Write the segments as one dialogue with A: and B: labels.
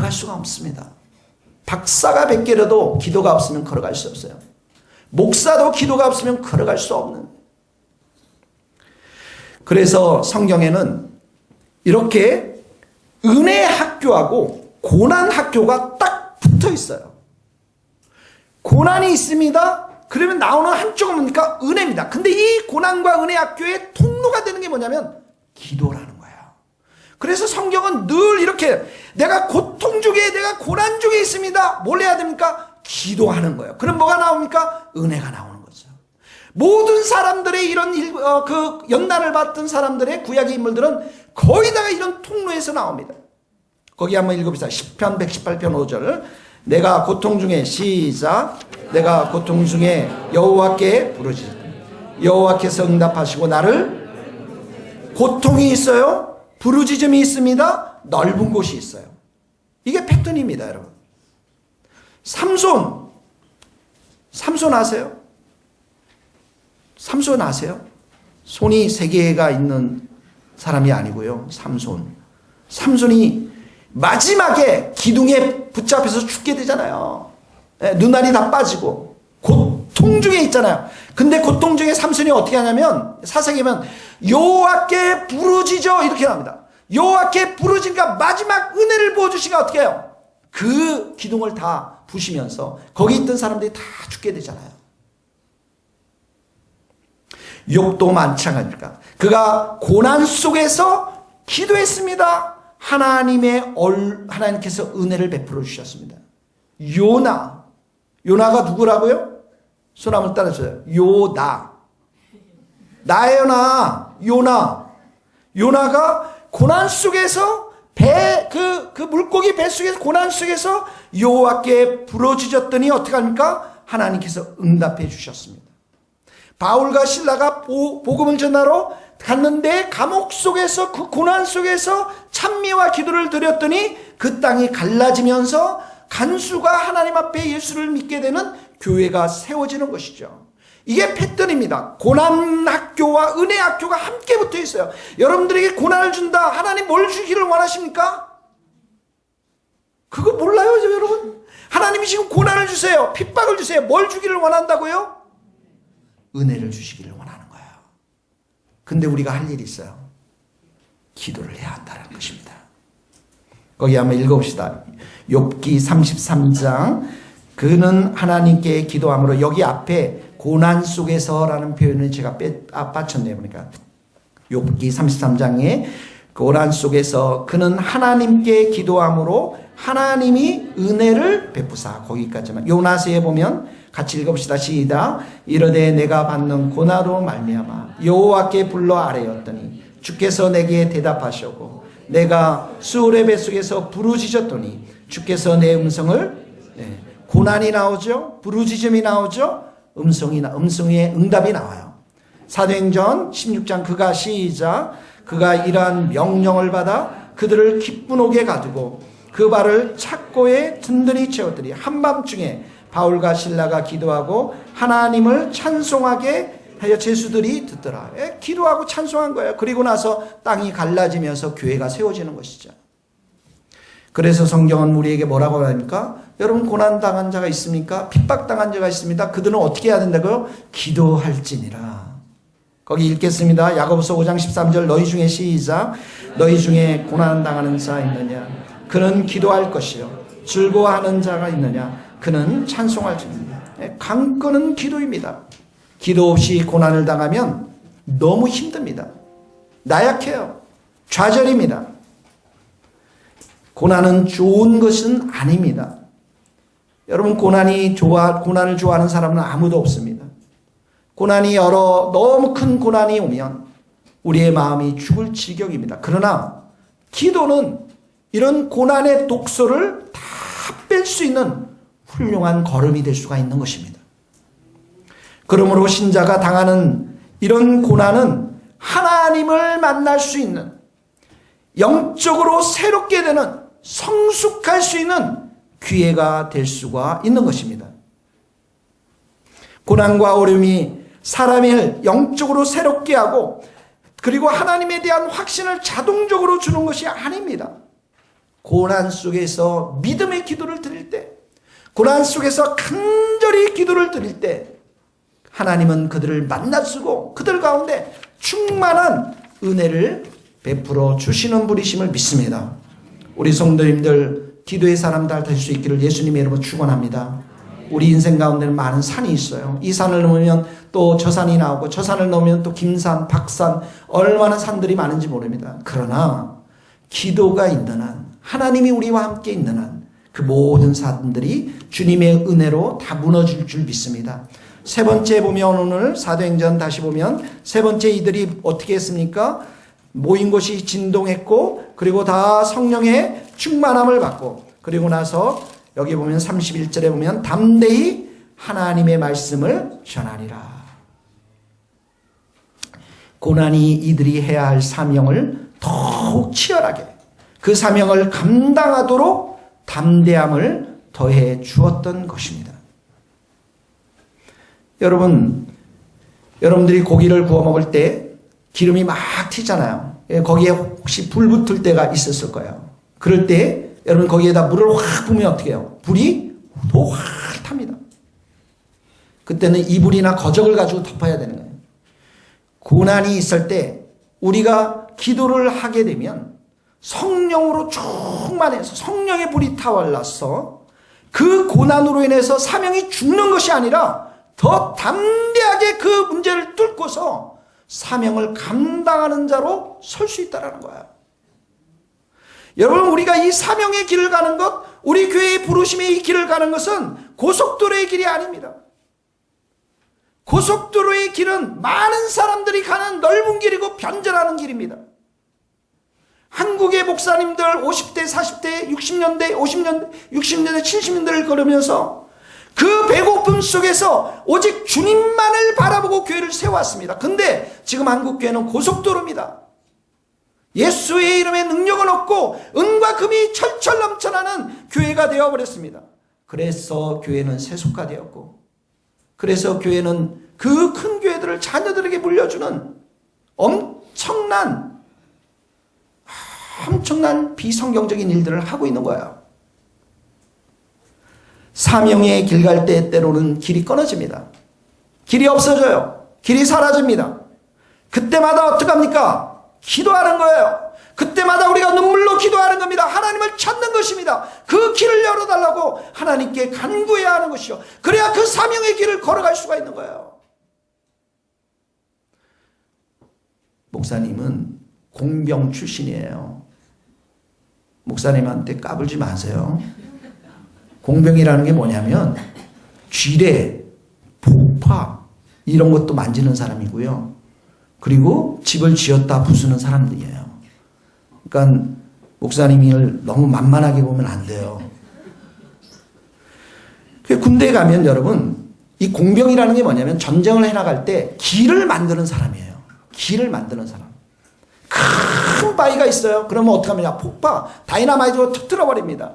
A: 걸어갈 수가 없습니다. 박사가 100개라도 기도가 없으면 걸어갈 수 없어요. 목사도 기도가 없으면 걸어갈 수 없는. 그래서 성경에는 이렇게 은혜 학교하고 고난 학교가 딱 붙어 있어요. 고난이 있습니다. 그러면 나오는 한쪽은 뭡니까? 은혜입니다. 근데 이 고난과 은혜 학교의 통로가 되는 게 뭐냐면 기도라는 거예요. 그래서 성경은 늘 이렇게 내가 고통 중에 내가 고난 중에 있습니다. 뭘 해야 됩니까? 기도하는 거예요. 그럼 뭐가 나옵니까? 은혜가 나오는 거죠. 모든 사람들의 이런 그 연단을 받던 사람들의 구약의 인물들은 거의 다 이런 통로에서 나옵니다. 거기 한번 읽어봅시다. 시편 118편 5절. 내가 고통 중에 시작. 내가 고통 중에 여호와께 부르짖으니 여호와께서 응답하시고 나를. 고통이 있어요. 부르짖음이 있습니다. 넓은 곳이 있어요. 이게 패턴입니다, 여러분. 삼손 아세요? 삼손 아세요? 손이 3개가 있는 사람이 아니고요. 삼손이 마지막에 기둥에 붙잡혀서 죽게 되잖아요. 눈알이 다 빠지고 고통 중에 있잖아요. 근데 고통 중에 삼손이 어떻게 하냐면 사색이면 여호와께 부르짖어 이렇게 나옵니다. 여호와께 부르짖으니까 마지막 은혜를 부어주시니까 어떻게 해요? 그 기둥을 다 부시면서 거기 있던 사람들이 다 죽게 되잖아요. 욥도 마찬가지입니다. 그가 고난 속에서 기도했습니다. 하나님께서 은혜를 베풀어 주셨습니다. 요나가 누구라고요? 손 한번 따라줘요. 요나가 고난 속에서 그 물고기 배 속에서 고난 속에서 여호와께 부르짖었더니 어떻게 합니까? 하나님께서 응답해 주셨습니다. 바울과 실라가 복음을 전하러 갔는데 감옥 속에서 그 고난 속에서 찬미와 기도를 드렸더니 그 땅이 갈라지면서 간수가 하나님 앞에 예수를 믿게 되는 교회가 세워지는 것이죠. 이게 패턴입니다. 고난 학교와 은혜 학교가 함께 붙어 있어요. 여러분들에게 고난을 준다. 하나님 뭘 주기를 원하십니까? 그거 몰라요, 여러분? 하나님이 지금 고난을 주세요. 핍박을 주세요. 뭘 주기를 원한다고요? 은혜를 주시기를 원하는 거예요. 근데 우리가 할 일이 있어요. 기도를 해야 한다는 것입니다. 거기 한번 읽어봅시다. 욥기 33장. 그는 하나님께 기도함으로, 여기 앞에 고난 속에서라는 표현을 제가 빠쳤네요. 그러니까 욥기 33장에 고난 속에서 그는 하나님께 기도함으로 하나님이 은혜를 베푸사. 거기까지만. 요나서에 보면 같이 읽어봅시다. 시작. 이르되 내가 받는 고난으로 말미암아 여호와께 불러 아뢰었더니 주께서 내게 대답하셨고 내가 수울의 뱃속에서 부르짖었더니 주께서 내 음성을. 고난이 나오죠. 부르짖음이 나오죠. 음성의 응답이 나와요. 사도행전 16장 그가 시작. 그가 이러한 명령을 받아 그들을 기쁜 옥에 가두고 그 발을 착고에 든든히 채웠더니 한밤중에 바울과 실라가 기도하고 하나님을 찬송하게 하여 제수들이 듣더라. 기도하고 찬송한 거예요. 그리고 나서 땅이 갈라지면서 교회가 세워지는 것이죠. 그래서 성경은 우리에게 뭐라고 합니까? 여러분 고난당한 자가 있습니까? 핍박당한 자가 있습니다. 그들은 어떻게 해야 된다고요? 기도할지니라. 거기 읽겠습니다. 야고보서 5장 13절 너희 중에 시작. 너희 중에 고난당하는 자 있느냐? 그는 기도할 것이요. 즐거워하는 자가 있느냐? 그는 찬송할지니라. 강건은 기도입니다. 기도 없이 고난을 당하면 너무 힘듭니다. 나약해요. 좌절입니다. 고난은 좋은 것은 아닙니다. 여러분 고난을 좋아하는 사람은 아무도 없습니다. 고난이 너무 큰 고난이 오면 우리의 마음이 죽을 지경입니다. 그러나 기도는 이런 고난의 독소를 다 뺄 수 있는 훌륭한 걸음이 될 수가 있는 것입니다. 그러므로 신자가 당하는 이런 고난은 하나님을 만날 수 있는, 영적으로 새롭게 되는, 성숙할 수 있는 기회가 될 수가 있는 것입니다. 고난과 어려움이 사람을 영적으로 새롭게 하고 그리고 하나님에 대한 확신을 자동적으로 주는 것이 아닙니다. 고난 속에서 믿음의 기도를 드릴 때, 고난 속에서 간절히 기도를 드릴 때 하나님은 그들을 만나주고 그들 가운데 충만한 은혜를 베풀어 주시는 분이심을 믿습니다. 우리 성도님들 기도의 사람 다 될 수 있기를 예수님의 이름으로 축원합니다. 우리 인생 가운데는 많은 산이 있어요. 이 산을 넘으면 또 저 산이 나오고 저 산을 넘으면 또 김산, 박산, 얼마나 산들이 많은지 모릅니다. 그러나 기도가 있는 한, 하나님이 우리와 함께 있는 한 그 모든 산들이 주님의 은혜로 다 무너질 줄 믿습니다. 세 번째 보면 오늘 사도행전 다시 보면 세 번째 이들이 어떻게 했습니까? 모인 곳이 진동했고 그리고 다 성령의 충만함을 받고 그리고 나서 여기 보면 31절에 보면 담대히 하나님의 말씀을 전하리라. 고난이 이들이 해야 할 사명을 더욱 치열하게 그 사명을 감당하도록 담대함을 더해 주었던 것입니다. 여러분들이 고기를 구워 먹을 때 기름이 막 튀잖아요. 거기에 혹시 불 붙을 때가 있었을 거예요. 그럴 때 여러분 거기에다 물을 확 부으면 어떻게 해요? 불이 더 확 탑니다. 그때는 이불이나 거적을 가지고 덮어야 되는 거예요. 고난이 있을 때 우리가 기도를 하게 되면 성령으로 충만해서 성령의 불이 타올라서 그 고난으로 인해서 사명이 죽는 것이 아니라 더 담대하게 그 문제를 뚫고서 사명을 감당하는 자로 설 수 있다는 거예요. 여러분 우리가 이 사명의 길을 가는 것, 우리 교회의 부르심의 이 길을 가는 것은 고속도로의 길이 아닙니다. 고속도로의 길은 많은 사람들이 가는 넓은 길이고 변절하는 길입니다. 한국의 목사님들 50대, 40대, 60년대, 50년대, 60년대, 70년대를 걸으면서 그 배고픔 속에서 오직 주님만을 바라보고 교회를 세워왔습니다. 근데 지금 한국교회는 고속도로입니다. 예수의 이름에 능력은 없고 은과 금이 철철 넘쳐나는 교회가 되어버렸습니다. 그래서 교회는 세속화되었고 그래서 교회는 그 큰 교회들을 자녀들에게 물려주는 엄청난 비성경적인 일들을 하고 있는 거예요. 사명의 길 갈 때 때로는 길이 끊어집니다. 길이 없어져요. 길이 사라집니다. 그때마다 어떡합니까? 기도하는 거예요. 그때마다 우리가 눈물로 기도하는 겁니다. 하나님을 찾는 것입니다. 그 길을 열어달라고 하나님께 간구해야 하는 것이요. 그래야 그 사명의 길을 걸어갈 수가 있는 거예요. 목사님은 공병 출신이에요. 목사님한테 까불지 마세요. 공병이라는 게 뭐냐면 쥐레, 폭파 이런 것도 만지는 사람이고요. 그리고 집을 지었다 부수는 사람들이에요. 그러니까 목사님을 너무 만만하게 보면 안 돼요. 군대에 가면 여러분 이 공병이라는 게 뭐냐면 전쟁을 해나갈 때 길을 만드는 사람이에요. 길을 만드는 사람. 큰 바위가 있어요. 그러면 어떻게 합니까? 폭파, 다이나마이트로 터뜨려 버립니다.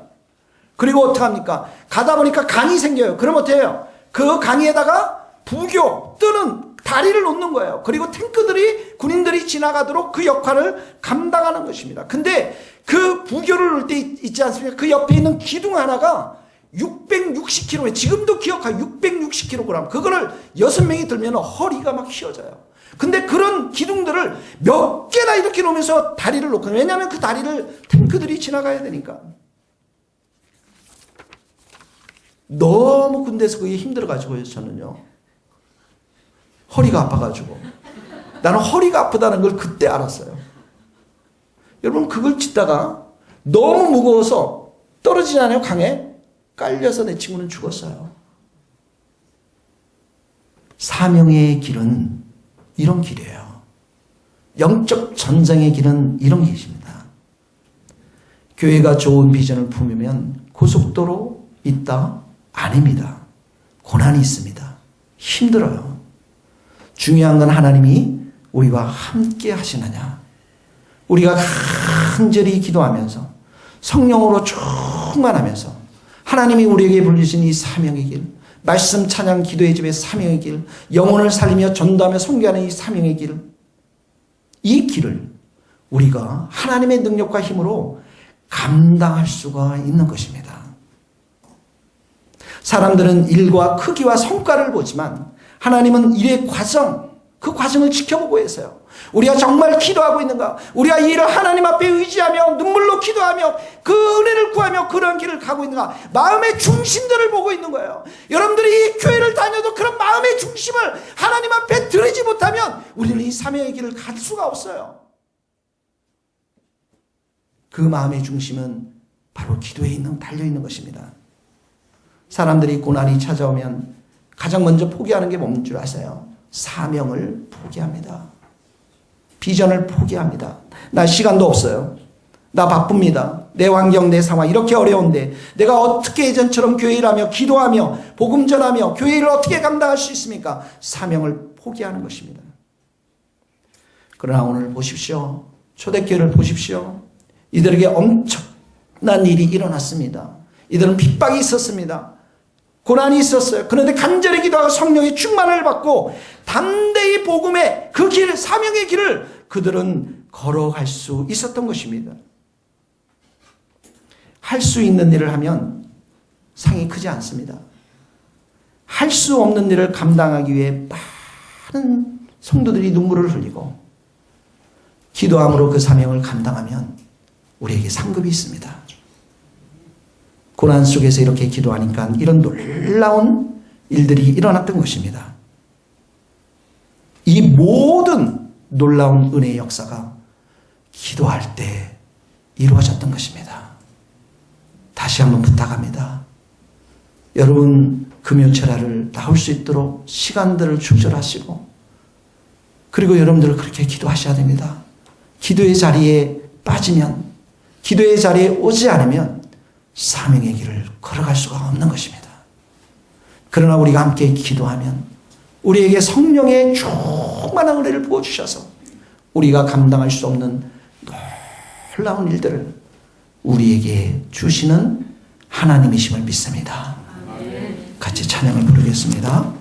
A: 그리고 어떻게 합니까? 가다 보니까 강이 생겨요. 그럼 어떻게 해요? 그 강에다가 부교, 뜨는 다리를 놓는 거예요. 그리고 탱크들이, 군인들이 지나가도록 그 역할을 감당하는 것입니다. 근데 그 부교를 놓을 때 있지 않습니까? 그 옆에 있는 기둥 하나가 660kg, 지금도 기억해요. 660kg. 그거를 6명이 들면 허리가 막 휘어져요. 근데 그런 기둥들을 몇 개나 이렇게 놓으면서 다리를 놓거든요. 왜냐하면 그 다리를 탱크들이 지나가야 되니까. 너무 군대에서 그게 힘들어가지고요, 저는요. 허리가 아파가지고. 나는 허리가 아프다는 걸 그때 알았어요. 여러분, 그걸 짓다가 너무 무거워서 떨어지지 않아요, 강에? 깔려서 내 친구는 죽었어요. 사명의 길은 이런 길이에요. 영적 전쟁의 길은 이런 길입니다. 교회가 좋은 비전을 품으면 고속도로 있다? 아닙니다. 고난이 있습니다. 힘들어요. 중요한 건 하나님이 우리와 함께 하시느냐. 우리가 간절히 기도하면서 성령으로 충만하면서 하나님이 우리에게 불리신 이 사명의 길, 말씀 찬양 기도의 집의 사명의 길, 영혼을 살리며 전도하며 선교하는 이 사명의 길, 이 길을 우리가 하나님의 능력과 힘으로 감당할 수가 있는 것입니다. 사람들은 일과 크기와 성과를 보지만 하나님은 일의 과정, 그 과정을 지켜보고 계세요. 우리가 정말 기도하고 있는가? 우리가 이 일을 하나님 앞에 의지하며 눈물로 기도하며 그 은혜를 구하며 그런 길을 가고 있는가? 마음의 중심들을 보고 있는 거예요. 여러분들이 이 교회를 다녀도 그런 마음의 중심을 하나님 앞에 드리지 못하면 우리는 이 사명의 길을 갈 수가 없어요. 그 마음의 중심은 바로 기도에 달려있는 것입니다. 사람들이 고난이 찾아오면 가장 먼저 포기하는 게 뭔 줄 아세요? 사명을 포기합니다. 비전을 포기합니다. 나 시간도 없어요. 나 바쁩니다. 내 환경, 내 상황 이렇게 어려운데 내가 어떻게 예전처럼 교회를 하며 기도하며 복음 전하며 교회를 어떻게 감당할 수 있습니까? 사명을 포기하는 것입니다. 그러나 오늘 보십시오. 초대교회를 보십시오. 이들에게 엄청난 일이 일어났습니다. 이들은 핍박이 있었습니다. 고난이 있었어요. 그런데 간절히 기도하고 성령의 충만을 받고 담대히 복음의 그 길, 사명의 길을 그들은 걸어갈 수 있었던 것입니다. 할 수 있는 일을 하면 상이 크지 않습니다. 할 수 없는 일을 감당하기 위해 많은 성도들이 눈물을 흘리고 기도함으로 그 사명을 감당하면 우리에게 상급이 있습니다. 고난 속에서 이렇게 기도하니까 이런 놀라운 일들이 일어났던 것입니다. 이 모든 놀라운 은혜의 역사가 기도할 때 이루어졌던 것입니다. 다시 한번 부탁합니다. 여러분 금요철야를 나올 수 있도록 시간들을 조절하시고 그리고 여러분들 그렇게 기도하셔야 됩니다. 기도의 자리에 빠지면 기도의 자리에 오지 않으면 사명의 길을 걸어갈 수가 없는 것입니다. 그러나 우리가 함께 기도하면 우리에게 성령의 충만한 은혜를 부어주셔서 우리가 감당할 수 없는 놀라운 일들을 우리에게 주시는 하나님이심을 믿습니다. 같이 찬양을 부르겠습니다.